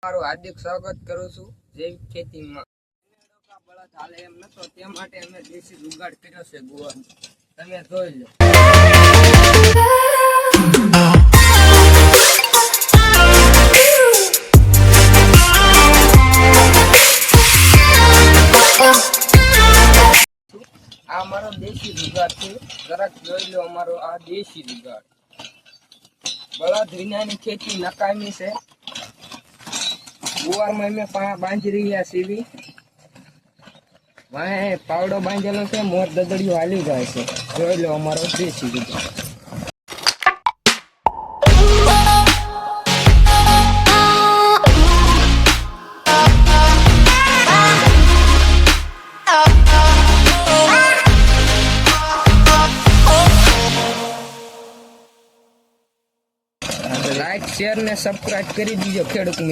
મારું હાર્દિક સ્વાગત કરું છું જૈવિક ખેતીમાં. બળદ હાલે એમ નતો તે માટે અમે દેશી જુગાડ કર્યો છે ગુવાનો. તમે જોઈ લો. આ મારો દેશી જુગાડ છે, જરાક જોઈ લો. અમારો આ દેશી જુગાડ. બળદ વિનાની ખેતી નકામી છે. ગુવારમાં અમે બાંધી રહ્યા છીએ. વાંહે પાવડો બાંધેલો છે, મોર દદડીઓ હાલી જાય છે. જોઈ લો અમારો દેશી જુગાડ. લાઈક, શેર ને સબસ્ક્રાઇબ કરી દીજો ખેડૂત મિત્રો.